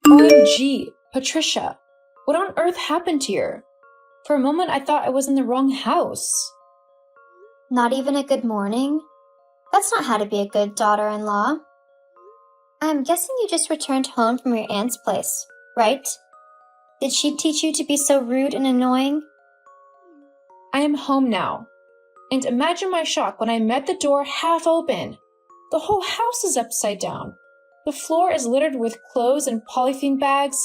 OMG, Patricia, what on earth happened here? For a moment, I thought I was in the wrong house. Not even a good morning? That's not how to be a good daughter-in-law. I'm guessing you just returned home from your aunt's place, right? Did she teach you to be so rude and annoying? I am home now. And imagine my shock when I met the door half open. The whole house is upside down. The floor is littered with clothes and polythene bags.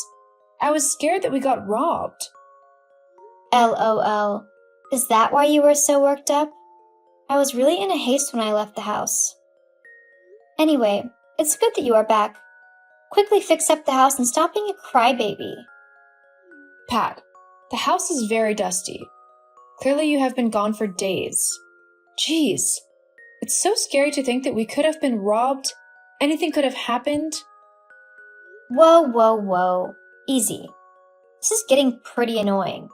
I was scared that we got robbed. LOL. Is that why you were so worked up? I was really in a haste when I left the house. Anyway, it's good that you are back. Quickly fix up the house and stop being a crybaby. Pat, the house is very dusty. Clearly you have been gone for days. Jeez, it's so scary to think that we could have been robbed. Anything could have happened. Whoa. Easy. This is getting pretty annoying.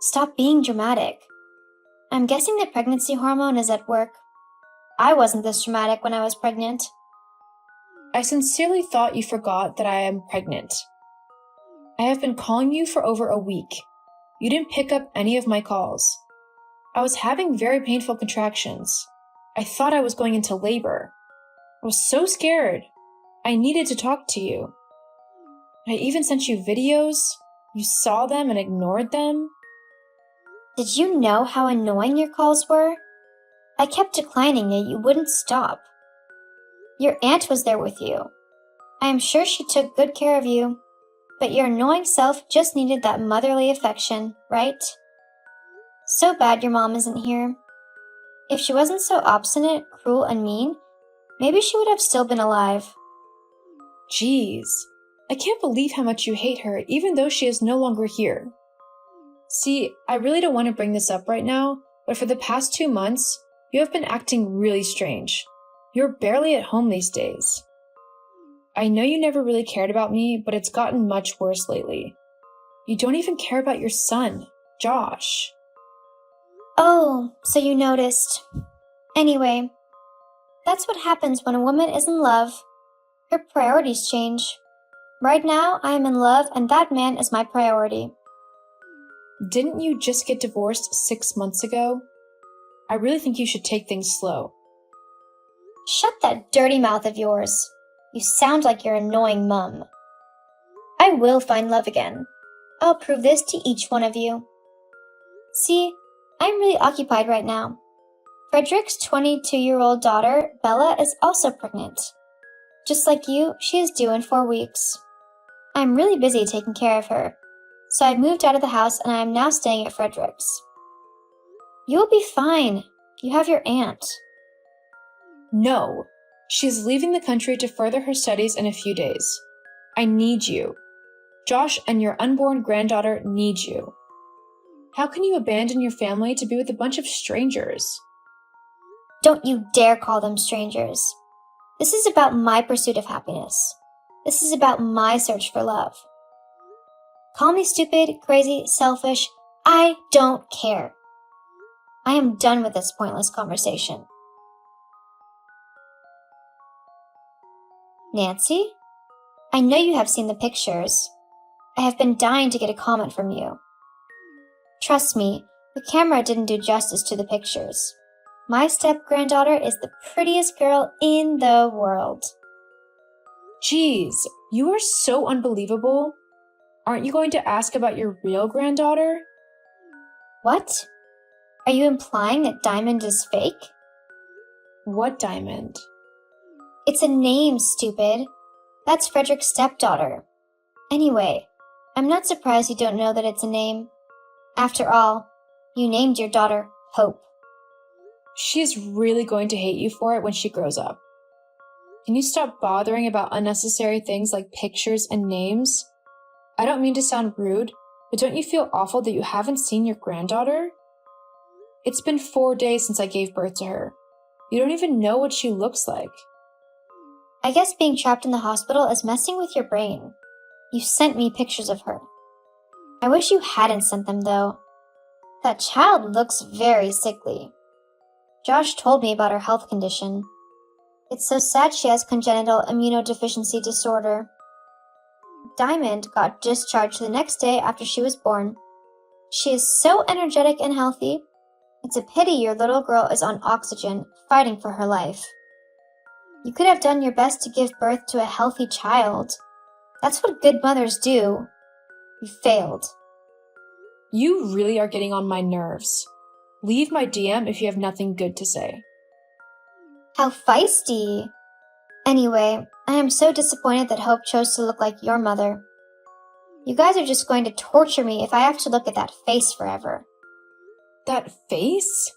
Stop being dramatic. I'm guessing the pregnancy hormone is at work. I wasn't this dramatic when I was pregnant. I sincerely thought you forgot that I am pregnant. I have been calling you for over a week. You didn't pick up any of my calls. I was having very painful contractions. I thought I was going into labor. I was so scared. I needed to talk to you. I even sent you videos. You saw them and ignored them. Did you know how annoying your calls were? I kept declining yet you wouldn't stop. Your aunt was there with you. I am sure she took good care of you. But your annoying self just needed that motherly affection, right? So bad your mom isn't here. If she wasn't so obstinate, cruel, and mean, maybe she would have still been alive. Jeez, I can't believe how much you hate her even though she is no longer here. See, I really don't want to bring this up right now, but for the past 2 months, you have been acting really strange. You're barely at home these days. I know you never really cared about me, but it's gotten much worse lately. You don't even care about your son, Josh. Oh, so you noticed. Anyway, that's what happens when a woman is in love. Her priorities change. Right now, I am in love and that man is my priority. Didn't you just get divorced 6 months ago? I really think you should take things slow. Shut that dirty mouth of yours. You sound like your annoying mum. I will find love again. I'll prove this to each one of you. See, I'm really occupied right now. Frederick's 22-year-old daughter, Bella, is also pregnant. Just like you, she is due in 4 weeks. I'm really busy taking care of her, so I've moved out of the house and I am now staying at Frederick's. You will be fine. You have your aunt. No, she is leaving the country to further her studies in a few days. I need you. Josh and your unborn granddaughter need you. How can you abandon your family to be with a bunch of strangers? Don't you dare call them strangers. This is about my pursuit of happiness. This is about my search for love. Call me stupid, crazy, selfish. I don't care. I am done with this pointless conversation. Nancy? I know you have seen the pictures. I have been dying to get a comment from you. Trust me, the camera didn't do justice to the pictures. My step-granddaughter is the prettiest girl in the world. Jeez, you are so unbelievable. Aren't you going to ask about your real granddaughter? What? Are you implying that Diamond is fake? What Diamond? It's a name, stupid. That's Frederick's stepdaughter. Anyway, I'm not surprised you don't know that it's a name. After all, you named your daughter Hope. She's really going to hate you for it when she grows up. Can you stop bothering about unnecessary things like pictures and names? I don't mean to sound rude, but don't you feel awful that you haven't seen your granddaughter? It's been 4 days since I gave birth to her. You don't even know what she looks like. I guess being trapped in the hospital is messing with your brain. You sent me pictures of her. I wish you hadn't sent them, though. That child looks very sickly. Josh told me about her health condition. It's so sad she has congenital immunodeficiency disorder. Diamond got discharged the next day after she was born. She is so energetic and healthy. It's a pity your little girl is on oxygen, fighting for her life. You could have done your best to give birth to a healthy child. That's what good mothers do. You failed. You really are getting on my nerves. Leave my DM if you have nothing good to say. How feisty. Anyway, I am so disappointed that Hope chose to look like your mother. You guys are just going to torture me if I have to look at that face forever. That face?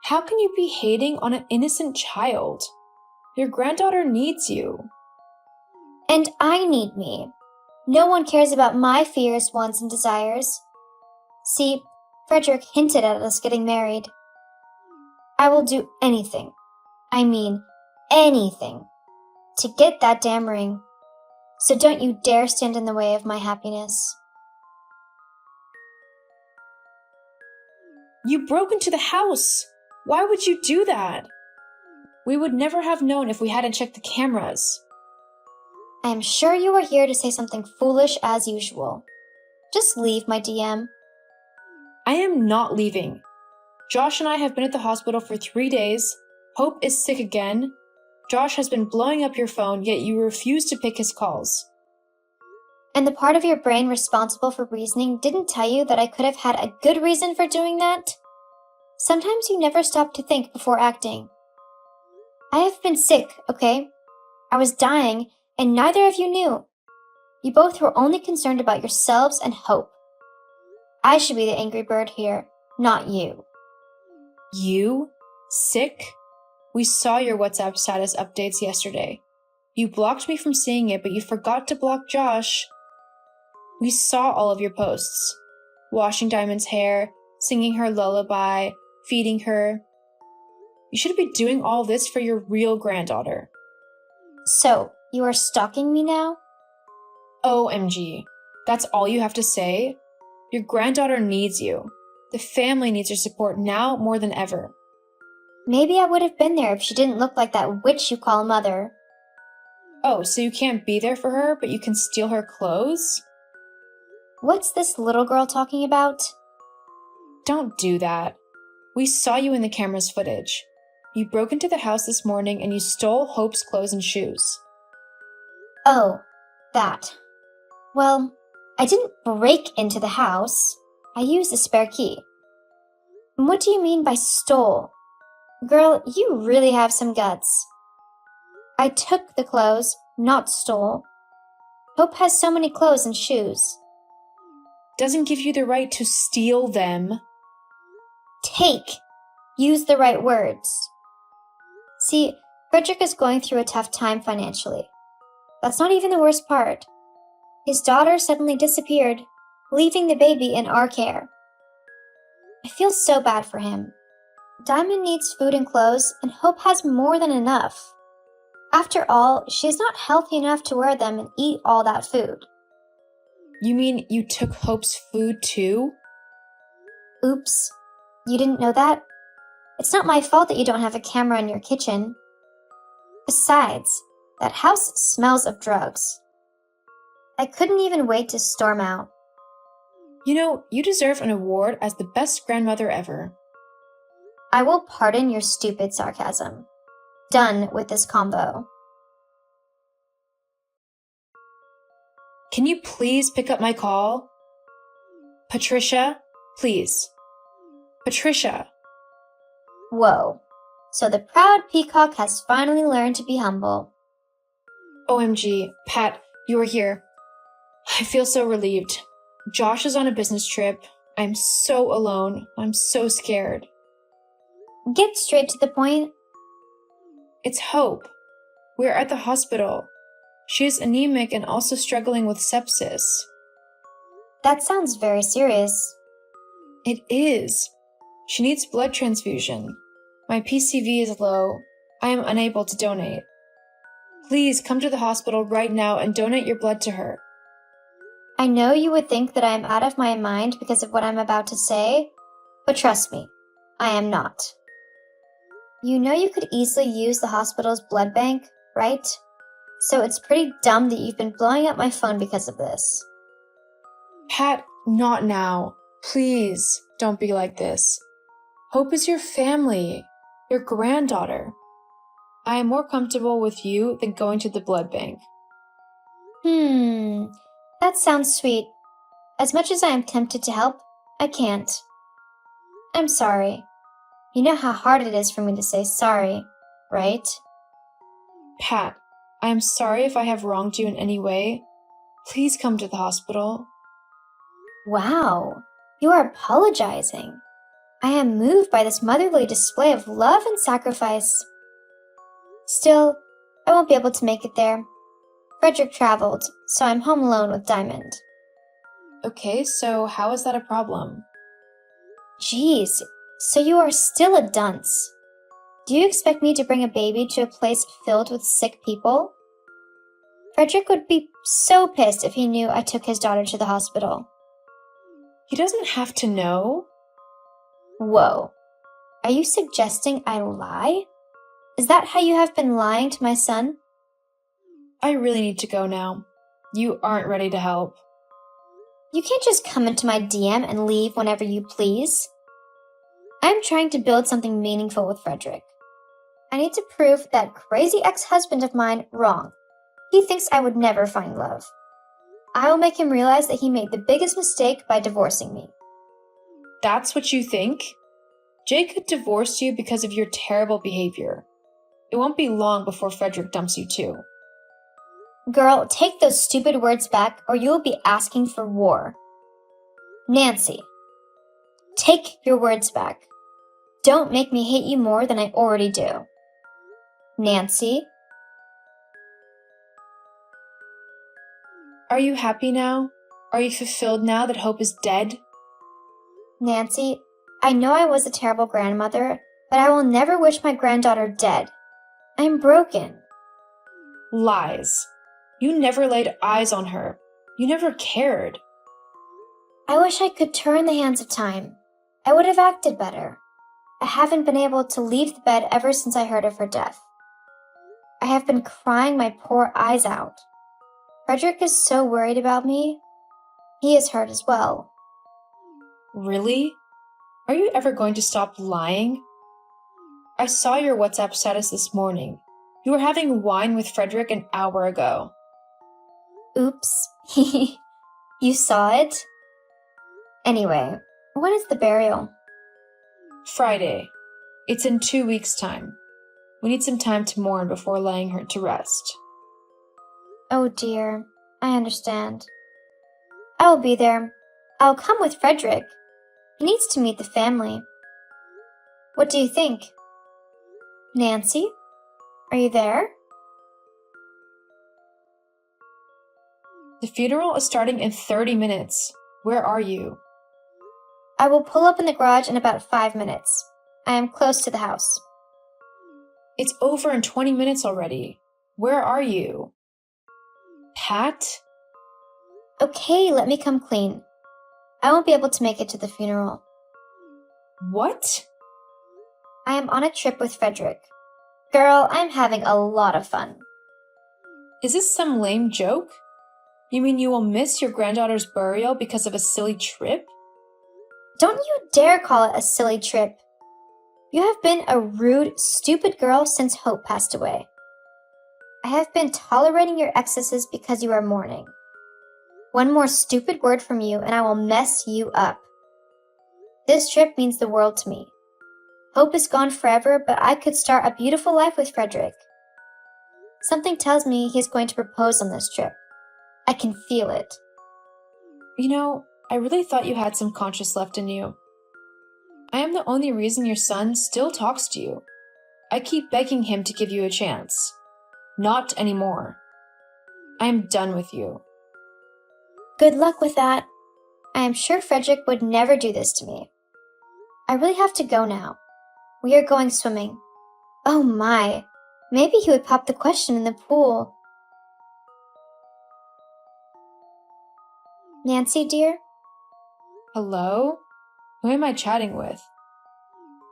How can you be hating on an innocent child? Your granddaughter needs you. And I need me. No one cares about my fears, wants, and desires. See, Frederick hinted at us getting married. I will do anything, I mean anything, to get that damn ring. So don't you dare stand in the way of my happiness. You broke into the house. Why would you do that? We would never have known if we hadn't checked the cameras. I am sure you are here to say something foolish as usual. Just leave, my DM. I am not leaving. Josh and I have been at the hospital for 3 days. Hope is sick again. Josh has been blowing up your phone, yet you refuse to pick his calls. And the part of your brain responsible for reasoning didn't tell you that I could have had a good reason for doing that? Sometimes you never stop to think before acting. I have been sick, okay? I was dying, and neither of you knew. You both were only concerned about yourselves and Hope. I should be the angry bird here, not you. You? Sick? We saw your WhatsApp status updates yesterday. You blocked me from seeing it, but you forgot to block Josh. We saw all of your posts. Washing Diamond's hair, singing her lullaby, feeding her. You should be doing all this for your real granddaughter. So, you are stalking me now? OMG. That's all you have to say? Your granddaughter needs you. The family needs your support now more than ever. Maybe I would have been there if she didn't look like that witch you call mother. Oh, so you can't be there for her, but you can steal her clothes? What's this little girl talking about? Don't do that. We saw you in the camera's footage. You broke into the house this morning and you stole Hope's clothes and shoes. Oh, that. Well, I didn't break into the house. I used a spare key. What do you mean by stole? Girl, you really have some guts. I took the clothes, not stole. Hope has so many clothes and shoes. Doesn't give you the right to steal them. Take. Use the right words. See, Frederick is going through a tough time financially. That's not even the worst part. His daughter suddenly disappeared, leaving the baby in our care. I feel so bad for him. Diamond needs food and clothes, and Hope has more than enough. After all, she is not healthy enough to wear them and eat all that food. You mean you took Hope's food too? Oops. You didn't know that? It's not my fault that you don't have a camera in your kitchen. Besides, that house smells of drugs. I couldn't even wait to storm out. You know, you deserve an award as the best grandmother ever. I will pardon your stupid sarcasm. Done with this combo. Can you please pick up my call? Patricia, please. Patricia. Whoa. So the proud peacock has finally learned to be humble. OMG, Pat, you are here. I feel so relieved. Josh is on a business trip. I'm so alone. I'm so scared. Get straight to the point. It's Hope. We're at the hospital. She is anemic and also struggling with sepsis. That sounds very serious. It is. She needs blood transfusion. My PCV is low. I am unable to donate. Please come to the hospital right now and donate your blood to her. I know you would think that I am out of my mind because of what I'm about to say, but trust me, I am not. You know you could easily use the hospital's blood bank, right? so it's pretty dumb that you've been blowing up my phone because of this. Pat, not now. Please, don't be like this. Hope is your family, your granddaughter. I am more comfortable with you than going to the blood bank. That sounds sweet. As much as I am tempted to help, I can't. I'm sorry. You know how hard it is for me to say sorry, right? Pat, I am sorry if I have wronged you in any way. Please come to the hospital. Wow, you are apologizing. I am moved by this motherly display of love and sacrifice. Still, I won't be able to make it there. Frederick traveled, so I'm home alone with Diamond. Okay, so how is that a problem? Geez, so you are still a dunce. Do you expect me to bring a baby to a place filled with sick people? Frederick would be so pissed if he knew I took his daughter to the hospital. He doesn't have to know. Whoa, are you suggesting I lie? Is that how you have been lying to my son? I really need to go now. You aren't ready to help. You can't just come into my DM and leave whenever you please. I'm trying to build something meaningful with Frederick. I need to prove that crazy ex-husband of mine wrong. He thinks I would never find love. I will make him realize that he made the biggest mistake by divorcing me. That's what you think? Jake could divorce you because of your terrible behavior. It won't be long before Frederick dumps you too. Girl, take those stupid words back or you will be asking for war. Nancy, take your words back. Don't make me hate you more than I already do. Nancy? Are you happy now? Are you fulfilled now that Hope is dead? Nancy, I know I was a terrible grandmother, but I will never wish my granddaughter dead. I'm broken. Lies. You never laid eyes on her. You never cared. I wish I could turn the hands of time. I would have acted better. I haven't been able to leave the bed ever since I heard of her death. I have been crying my poor eyes out. Frederick is so worried about me. He is hurt as well. Really? Are you ever going to stop lying? I saw your WhatsApp status this morning. You were having wine with Frederick an hour ago. Oops. You saw it? Anyway, when is the burial? Friday. It's in 2 weeks' time. We need some time to mourn before laying her to rest. Oh dear, I understand. I will be there. I'll come with Frederick. He needs to meet the family. What do you think? Nancy, are you there? The funeral is starting in 30 minutes. Where are you? I will pull up in the garage in about 5 minutes. I am close to the house. It's over in 20 minutes already. Where are you? Pat? Okay, let me come clean. I won't be able to make it to the funeral. What? I am on a trip with Frederick. Girl, I'm having a lot of fun. Is this some lame joke? You mean you will miss your granddaughter's burial because of a silly trip? Don't you dare call it a silly trip. You have been a rude, stupid girl since Hope passed away. I have been tolerating your excesses because you are mourning. One more stupid word from you and I will mess you up. This trip means the world to me. Hope is gone forever, but I could start a beautiful life with Frederick. Something tells me he's going to propose on this trip. I can feel it. You know, I really thought you had some conscience left in you. I am the only reason your son still talks to you. I keep begging him to give you a chance. Not anymore. I am done with you. Good luck with that. I am sure Frederick would never do this to me. I really have to go now. We are going swimming. Oh my, maybe he would pop the question in the pool. Nancy, dear? Hello? Who am I chatting with?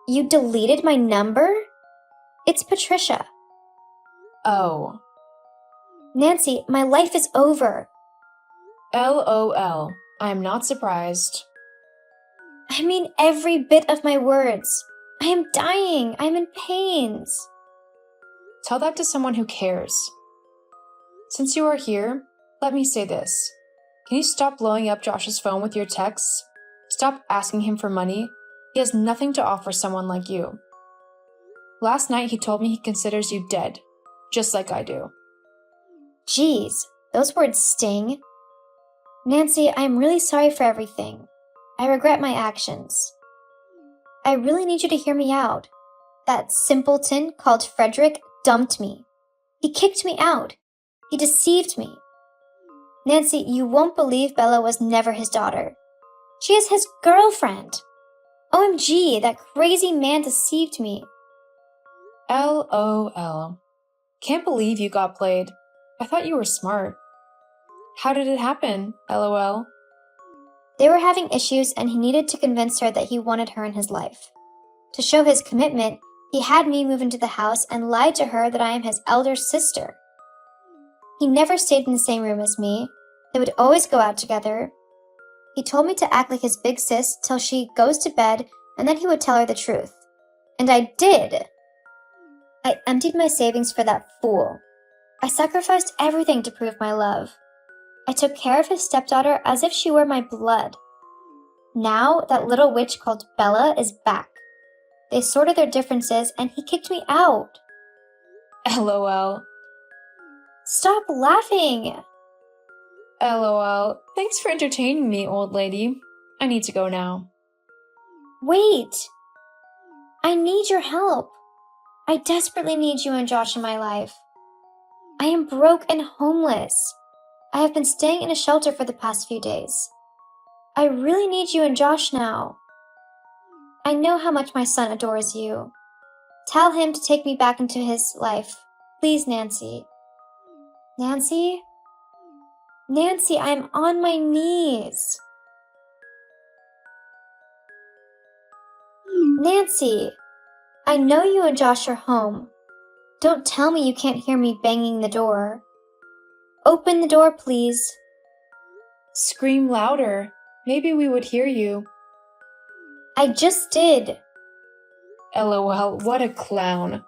You deleted my number? It's Patricia. Oh. Nancy, my life is over. LOL. I am not surprised. I mean every bit of my words. I am dying. I am in pains. Tell that to someone who cares. Since you are here, let me say this. Can you stop blowing up Josh's phone with your texts? Stop asking him for money. He has nothing to offer someone like you. Last night he told me he considers you dead, just like I do. Geez, those words sting. Nancy, I am really sorry for everything. I regret my actions. I really need you to hear me out. That simpleton called Frederick dumped me. He kicked me out. He deceived me. Nancy, you won't believe Bella was never his daughter. She is his girlfriend. OMG, that crazy man deceived me. LOL. Can't believe you got played. I thought you were smart. How did it happen? LOL. They were having issues and he needed to convince her that he wanted her in his life. To show his commitment, he had me move into the house and lied to her that I am his elder sister. He never stayed in the same room as me. They would always go out together. He told me to act like his big sis till she goes to bed and then he would tell her the truth. And I did. I emptied my savings for that fool. I sacrificed everything to prove my love. I took care of his stepdaughter as if she were my blood. Now that little witch called Bella is back. They sorted their differences and he kicked me out. LOL. Stop laughing. LOL. Thanks for entertaining me, old lady. I need to go now. Wait. I need your help. I desperately need you and Josh in my life. I am broke and homeless. I have been staying in a shelter for the past few days. I really need you and Josh now. I know how much my son adores you. Tell him to take me back into his life. Please, Nancy. Nancy? Nancy, I'm on my knees. Nancy, I know you and Josh are home. Don't tell me you can't hear me banging the door. Open the door, please. Scream louder. Maybe we would hear you. I just did. LOL, what a clown.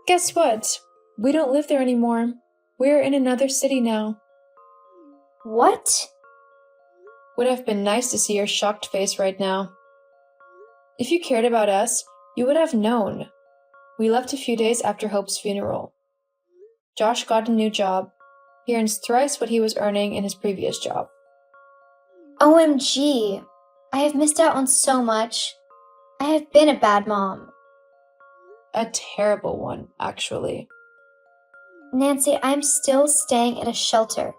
Guess what? We don't live there anymore. We're in another city now. What? Would have been nice to see your shocked face right now. If you cared about us, you would have known. We left a few days after Hope's funeral. Josh got a new job. He earns thrice what he was earning in his previous job. OMG. I have missed out on so much. I have been a bad mom. A terrible one, actually. Nancy, I'm still staying at a shelter.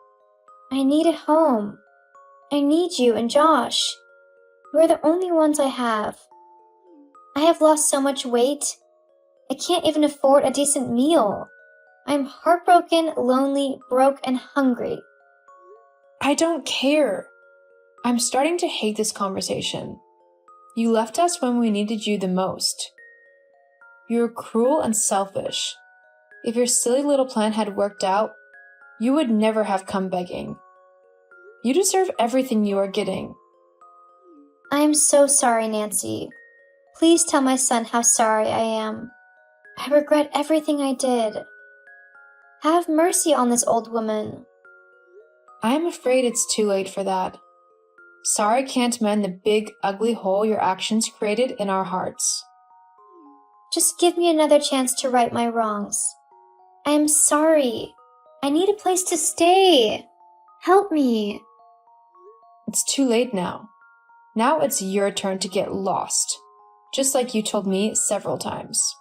I need a home. I need you and Josh. We're the only ones I have. I have lost so much weight. I can't even afford a decent meal. I'm heartbroken, lonely, broke, and hungry. I don't care. I'm starting to hate this conversation. You left us when we needed you the most. You were cruel and selfish. If your silly little plan had worked out, you would never have come begging. You deserve everything you are getting. I am so sorry, Nancy. Please tell my son how sorry I am. I regret everything I did. Have mercy on this old woman. I am afraid it's too late for that. Sorry can't mend the big, ugly hole your actions created in our hearts. Just give me another chance to right my wrongs. I am sorry. I need a place to stay. Help me. It's too late now. Now it's your turn to get lost, just like you told me several times.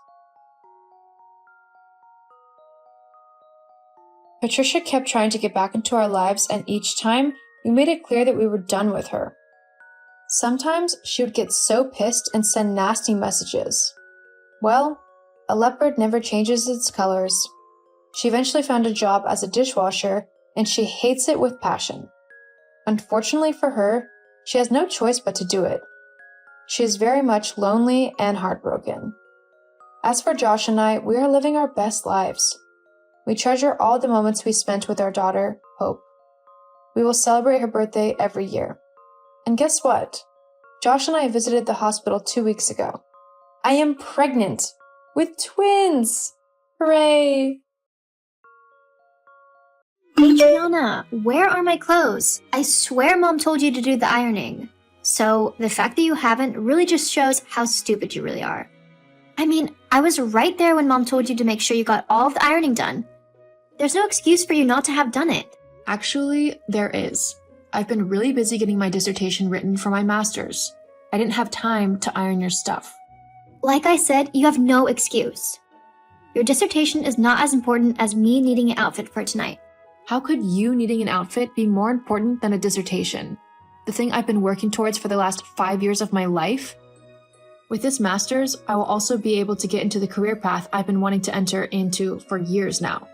Patricia kept trying to get back into our lives, and each time, we made it clear that we were done with her. Sometimes she would get so pissed and send nasty messages. Well, a leopard never changes its colors. She eventually found a job as a dishwasher, and she hates it with passion. Unfortunately for her, she has no choice but to do it. She is very much lonely and heartbroken. As for Josh and I, we are living our best lives. We treasure all the moments we spent with our daughter, Hope. We will celebrate her birthday every year. And guess what? Josh and I visited the hospital 2 weeks ago. I am pregnant with twins! Hooray! Adriana, where are my clothes? I swear Mom told you to do the ironing. So the fact that you haven't really just shows how stupid you really are. I mean, I was right there when Mom told you to make sure you got all of the ironing done. There's no excuse for you not to have done it. Actually, there is. I've been really busy getting my dissertation written for my master's. I didn't have time to iron your stuff. Like I said, you have no excuse. Your dissertation is not as important as me needing an outfit for tonight. How could you needing an outfit be more important than a dissertation? The thing I've been working towards for the last 5 years of my life? With this master's, I will also be able to get into the career path I've been wanting to enter into for years now.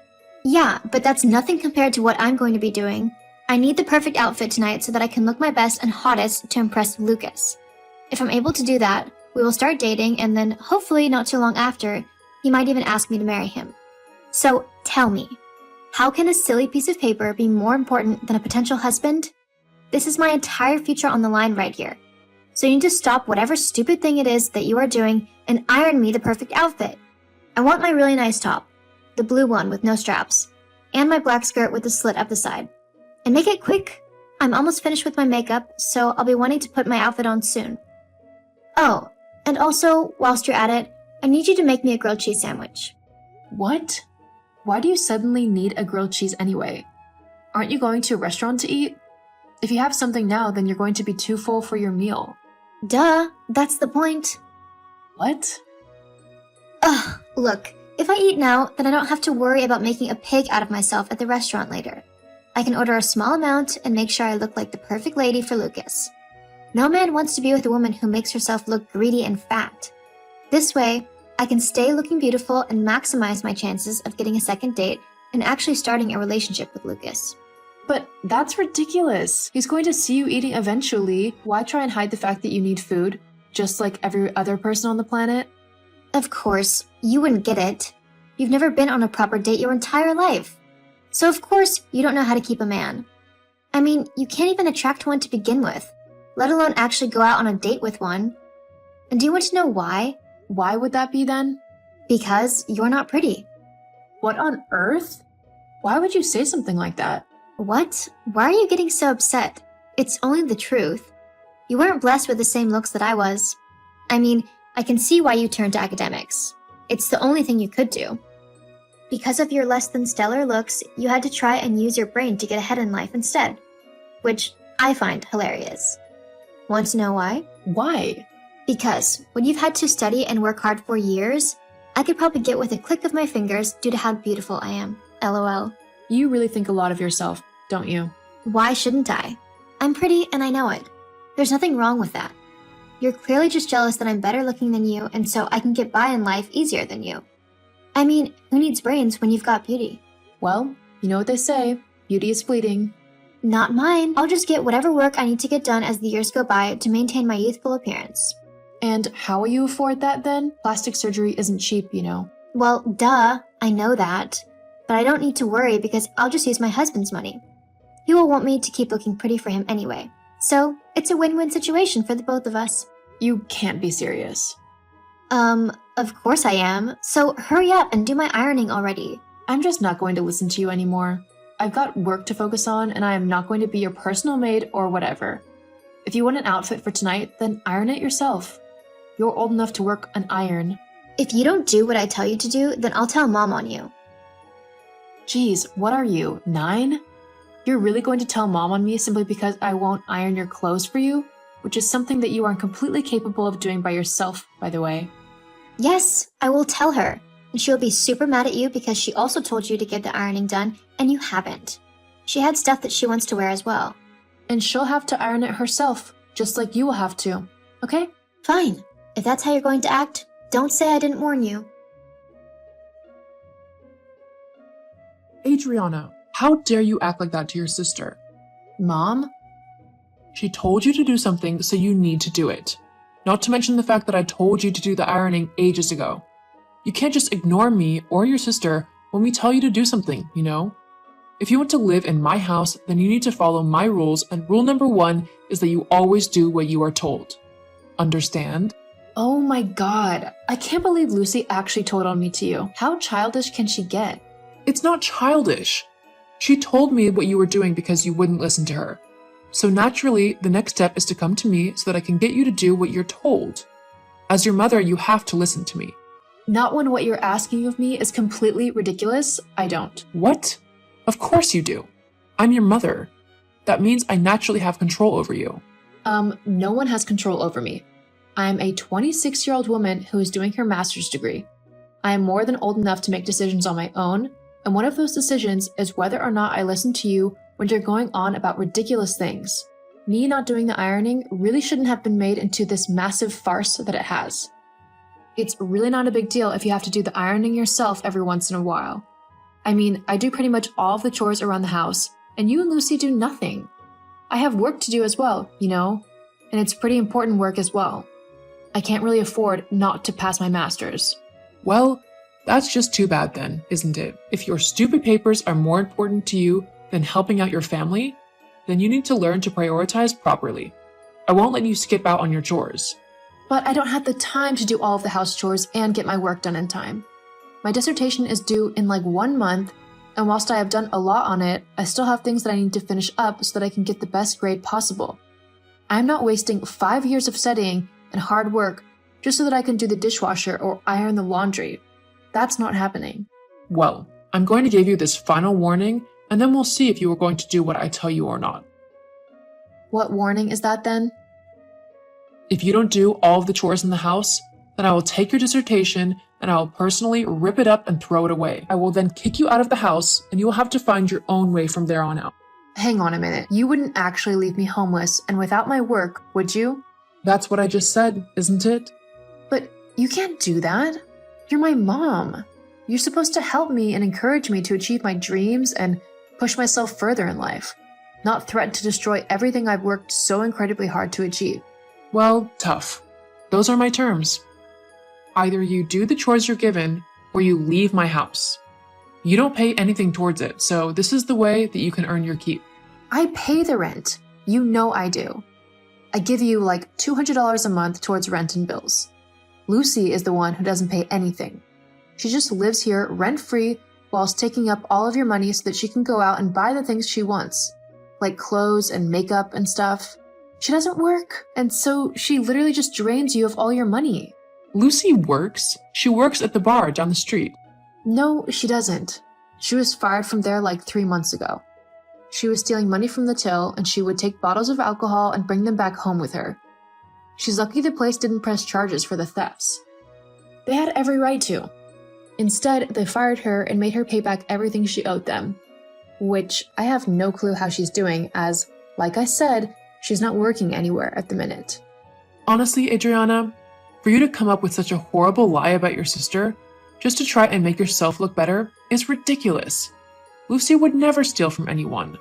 Yeah, but that's nothing compared to what I'm going to be doing. I need the perfect outfit tonight so that I can look my best and hottest to impress Lucas. If I'm able to do that, we will start dating, and then hopefully not too long after, he might even ask me to marry him. So tell me, how can a silly piece of paper be more important than a potential husband? This is my entire future on the line right here. So you need to stop whatever stupid thing it is that you are doing and iron me the perfect outfit. I want my really nice top, the blue one with no straps, and my black skirt with the slit up the side. And make it quick. I'm almost finished with my makeup, so I'll be wanting to put my outfit on soon. Oh, and also, whilst you're at it, I need you to make me a grilled cheese sandwich. What? Why do you suddenly need a grilled cheese anyway? Aren't you going to a restaurant to eat? If you have something now, then you're going to be too full for your meal. Duh, that's the point. What? Ugh, look, if I eat now, then I don't have to worry about making a pig out of myself at the restaurant later. I can order a small amount and make sure I look like the perfect lady for Lucas. No man wants to be with a woman who makes herself look greedy and fat. This way, I can stay looking beautiful and maximize my chances of getting a second date and actually starting a relationship with Lucas. But that's ridiculous. He's going to see you eating eventually. Why try and hide the fact that you need food, just like every other person on the planet? Of course, you wouldn't get it. You've never been on a proper date your entire life. So of course, you don't know how to keep a man. I mean, you can't even attract one to begin with, let alone actually go out on a date with one. And do you want to know why? Why would that be then? Because you're not pretty. What on earth? Why would you say something like that? What? Why are you getting so upset? It's only the truth. You weren't blessed with the same looks that I was. I mean, I can see why you turned to academics. It's the only thing you could do. Because of your less than stellar looks, you had to try and use your brain to get ahead in life instead. Which I find hilarious. Want to know why? Why? Because when you've had to study and work hard for years, I could probably get with a click of my fingers due to how beautiful I am. LOL. You really think a lot of yourself, don't you? Why shouldn't I? I'm pretty and I know it. There's nothing wrong with that. You're clearly just jealous that I'm better looking than you, and so I can get by in life easier than you. I mean, who needs brains when you've got beauty? Well, you know what they say, beauty is fleeting. Not mine. I'll just get whatever work I need to get done as the years go by to maintain my youthful appearance. And how will you afford that then? Plastic surgery isn't cheap, you know. Well, duh, I know that. But I don't need to worry because I'll just use my husband's money. He will want me to keep looking pretty for him anyway. So, it's a win-win situation for the both of us. You can't be serious. Of course I am. So hurry up and do my ironing already. I'm just not going to listen to you anymore. I've got work to focus on, and I am not going to be your personal maid or whatever. If you want an outfit for tonight, then iron it yourself. You're old enough to work an iron. If you don't do what I tell you to do, then I'll tell Mom on you. Geez, what are you, 9? You're really going to tell Mom on me simply because I won't iron your clothes for you? Which is something that you are completely capable of doing by yourself, by the way. Yes, I will tell her. And she'll be super mad at you because she also told you to get the ironing done, and you haven't. She had stuff that she wants to wear as well. And she'll have to iron it herself, just like you will have to, okay? Fine. If that's how you're going to act, don't say I didn't warn you. Adriana, how dare you act like that to your sister? Mom? She told you to do something, so you need to do it. Not to mention the fact that I told you to do the ironing ages ago. You can't just ignore me or your sister when we tell you to do something, you know? If you want to live in my house, then you need to follow my rules, and rule number 1 is that you always do what you are told. Understand? Oh my god, I can't believe Lucy actually told on me to you. How childish can she get? It's not childish. She told me what you were doing because you wouldn't listen to her. So naturally, the next step is to come to me so that I can get you to do what you're told. As your mother, you have to listen to me. Not when what you're asking of me is completely ridiculous, I don't. What? Of course you do. I'm your mother. That means I naturally have control over you. No one has control over me. I'm a 26-year-old woman who is doing her master's degree. I am more than old enough to make decisions on my own, and one of those decisions is whether or not I listen to you when you're going on about ridiculous things. Me not doing the ironing really shouldn't have been made into this massive farce that it has. It's really not a big deal if you have to do the ironing yourself every once in a while. I mean, I do pretty much all of the chores around the house, and you and Lucy do nothing. I have work to do as well, you know, and it's pretty important work as well. I can't really afford not to pass my master's. Well, that's just too bad then, isn't it? If your stupid papers are more important to you than helping out your family, then you need to learn to prioritize properly. I won't let you skip out on your chores. But I don't have the time to do all of the house chores and get my work done in time. My dissertation is due in like 1 month, and whilst I have done a lot on it, I still have things that I need to finish up so that I can get the best grade possible. I'm not wasting 5 years of studying and hard work just so that I can do the dishwasher or iron the laundry. That's not happening. Well, I'm going to give you this final warning, and then we'll see if you are going to do what I tell you or not. What warning is that then? If you don't do all of the chores in the house, then I will take your dissertation and I will personally rip it up and throw it away. I will then kick you out of the house, and you will have to find your own way from there on out. Hang on a minute. You wouldn't actually leave me homeless and without my work, would you? That's what I just said, isn't it? But you can't do that. You're my mom. You're supposed to help me and encourage me to achieve my dreams and push myself further in life, not threaten to destroy everything I've worked so incredibly hard to achieve. Well, tough. Those are my terms. Either you do the chores you're given, or you leave my house. You don't pay anything towards it, so this is the way that you can earn your keep. I pay the rent. You know I do. I give you like $200 a month towards rent and bills. Lucy is the one who doesn't pay anything. She just lives here rent-free whilst taking up all of your money so that she can go out and buy the things she wants, like clothes and makeup and stuff. She doesn't work, and so she literally just drains you of all your money. Lucy works? She works at the bar down the street. No, she doesn't. She was fired from there like 3 months ago. She was stealing money from the till, and she would take bottles of alcohol and bring them back home with her. She's lucky the place didn't press charges for the thefts. They had every right to. Instead, they fired her and made her pay back everything she owed them. Which I have no clue how she's doing, as, like I said, she's not working anywhere at the minute. Honestly, Adriana, for you to come up with such a horrible lie about your sister, just to try and make yourself look better, is ridiculous. Lucy would never steal from anyone.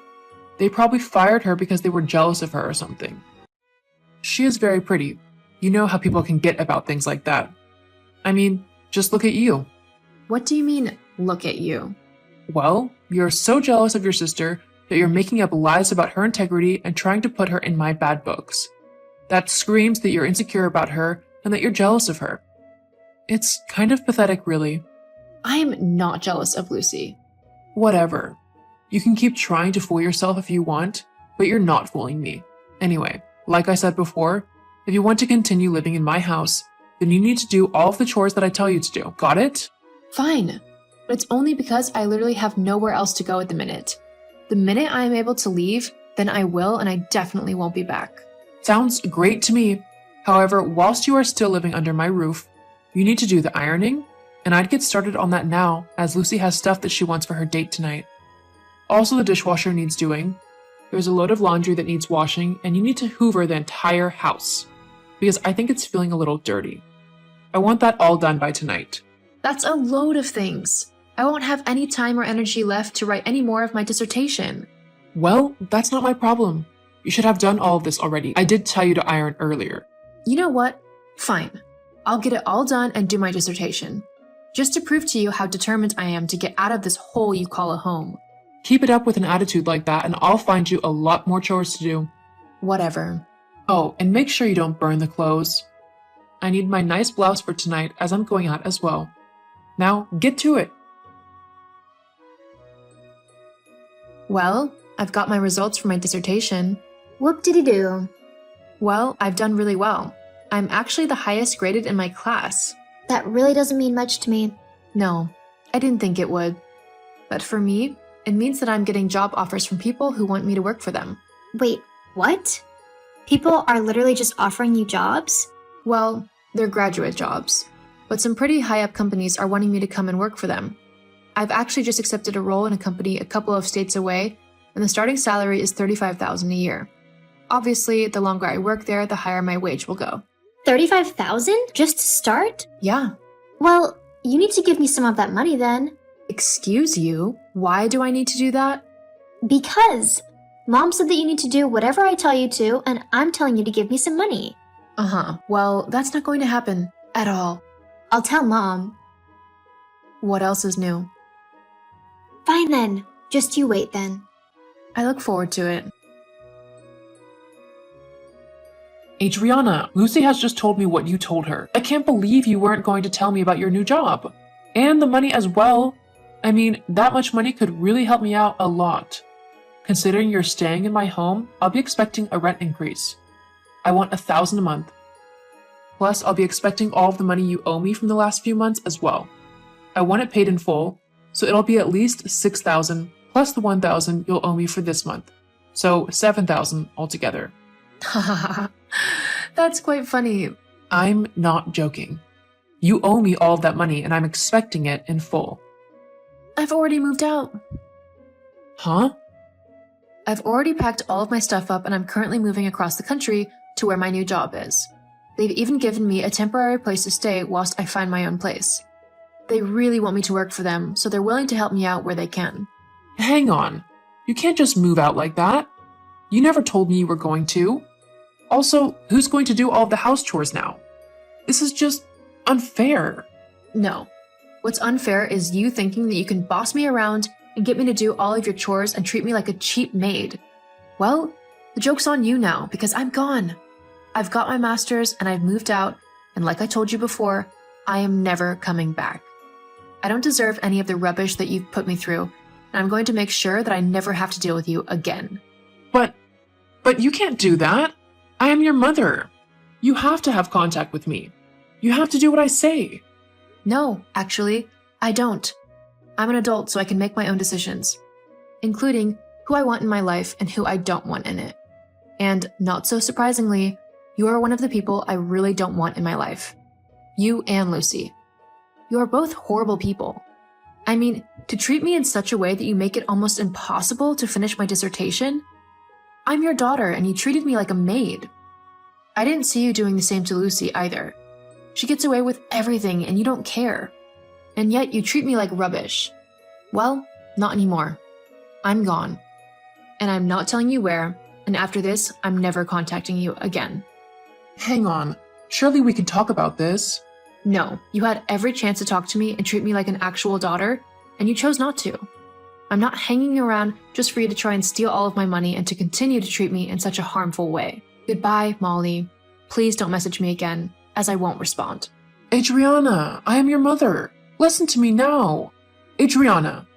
They probably fired her because they were jealous of her or something. She is very pretty. You know how people can get about things like that. I mean, just look at you. What do you mean, look at you? Well, you're so jealous of your sister that you're making up lies about her integrity and trying to put her in my bad books. That screams that you're insecure about her and that you're jealous of her. It's kind of pathetic, really. I'm not jealous of Lucy. Whatever. You can keep trying to fool yourself if you want, but you're not fooling me. Anyway, like I said before, if you want to continue living in my house, then you need to do all of the chores that I tell you to do. Got it? Fine. But it's only because I literally have nowhere else to go at the minute. The minute I am able to leave, then I will, and I definitely won't be back. Sounds great to me. However, whilst you are still living under my roof, you need to do the ironing, and I'd get started on that now, as Lucy has stuff that she wants for her date tonight. Also, the dishwasher needs doing. There's a load of laundry that needs washing, and you need to hoover the entire house, because I think it's feeling a little dirty. I want that all done by tonight. That's a load of things. I won't have any time or energy left to write any more of my dissertation. Well, that's not my problem. You should have done all of this already. I did tell you to iron earlier. You know what? Fine. I'll get it all done and do my dissertation. just to prove to you how determined I am to get out of this hole you call a home. Keep it up with an attitude like that and I'll find you a lot more chores to do. Whatever. Oh, and make sure you don't burn the clothes. I need my nice blouse for tonight as I'm going out as well. Now, get to it. Well, I've got my results for my dissertation. Whoop-diddy-doo. Well, I've done really well. I'm actually the highest graded in my class. That really doesn't mean much to me. No, I didn't think it would. But for me, it means that I'm getting job offers from people who want me to work for them. Wait, what? People are literally just offering you jobs? Well, they're graduate jobs. But some pretty high-up companies are wanting me to come and work for them. I've actually just accepted a role in a company a couple of states away, and the starting salary is $35,000 a year. Obviously, the longer I work there, the higher my wage will go. $35,000 just to start? Yeah. Well, you need to give me some of that money then. Excuse you? Why do I need to do that? Because Mom said that you need to do whatever I tell you to, and I'm telling you to give me some money. Well, that's not going to happen at all. I'll tell Mom. What else is new? Fine then. Just you wait then. I look forward to it. Adriana, Lucy has just told me what you told her. I can't believe you weren't going to tell me about your new job. And the money as well. I mean, that much money could really help me out a lot. Considering you're staying in my home, I'll be expecting a rent increase. I want $1,000 a month. Plus, I'll be expecting all of the money you owe me from the last few months as well. I want it paid in full, so it'll be at least $6,000 plus the $1,000 you'll owe me for this month. So $7,000 altogether. That's quite funny. I'm not joking. You owe me all of that money and I'm expecting it in full. I've already moved out. Huh? I've already packed all of my stuff up and I'm currently moving across the country to where my new job is. They've even given me a temporary place to stay whilst I find my own place. They really want me to work for them, so they're willing to help me out where they can. Hang on. You can't just move out like that. You never told me you were going to. Also, who's going to do all of the house chores now? This is just unfair. No. What's unfair is you thinking that you can boss me around and get me to do all of your chores and treat me like a cheap maid. Well, the joke's on you now because I'm gone. I've got my master's and I've moved out, and like I told you before, I am never coming back. I don't deserve any of the rubbish that you've put me through, and I'm going to make sure that I never have to deal with you again. But you can't do that. I am your mother. You have to have contact with me. You have to do what I say. No, actually, I don't. I'm an adult, so I can make my own decisions, including who I want in my life and who I don't want in it. And not so surprisingly, you are one of the people I really don't want in my life. You and Lucy. You are both horrible people. I mean, to treat me in such a way that you make it almost impossible to finish my dissertation? I'm your daughter and you treated me like a maid. I didn't see you doing the same to Lucy either. She gets away with everything and you don't care. And yet you treat me like rubbish. Well, not anymore. I'm gone. And I'm not telling you where, and after this, I'm never contacting you again. Hang on. Surely we can talk about this. No, you had every chance to talk to me and treat me like an actual daughter, and you chose not to. I'm not hanging around just for you to try and steal all of my money and to continue to treat me in such a harmful way. Goodbye, Molly. Please don't message me again, as I won't respond. Adriana, I am your mother. Listen to me now. Adriana.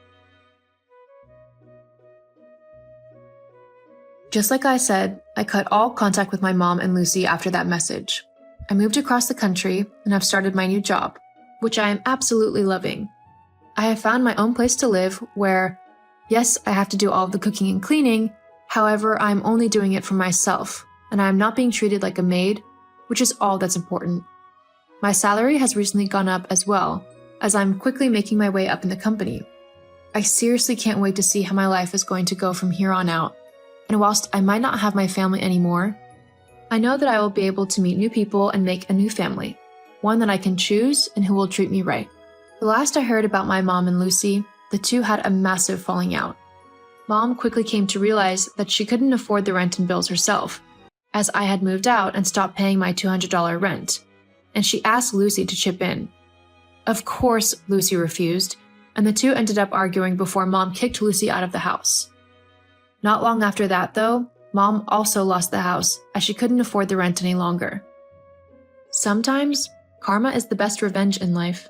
Just like I said, I cut all contact with my mom and Lucy after that message. I moved across the country and have started my new job, which I am absolutely loving. I have found my own place to live where, yes, I have to do all of the cooking and cleaning, however, I'm only doing it for myself, and I am not being treated like a maid, which is all that's important. My salary has recently gone up as well, as I'm quickly making my way up in the company. I seriously can't wait to see how my life is going to go from here on out, and whilst I might not have my family anymore, I know that I will be able to meet new people and make a new family, one that I can choose and who will treat me right. The last I heard about my mom and Lucy, the two had a massive falling out. Mom quickly came to realize that she couldn't afford the rent and bills herself, as I had moved out and stopped paying my $200 rent, and she asked Lucy to chip in. Of course, Lucy refused, and the two ended up arguing before Mom kicked Lucy out of the house. Not long after that, though, Mom also lost the house as she couldn't afford the rent any longer. Sometimes, karma is the best revenge in life.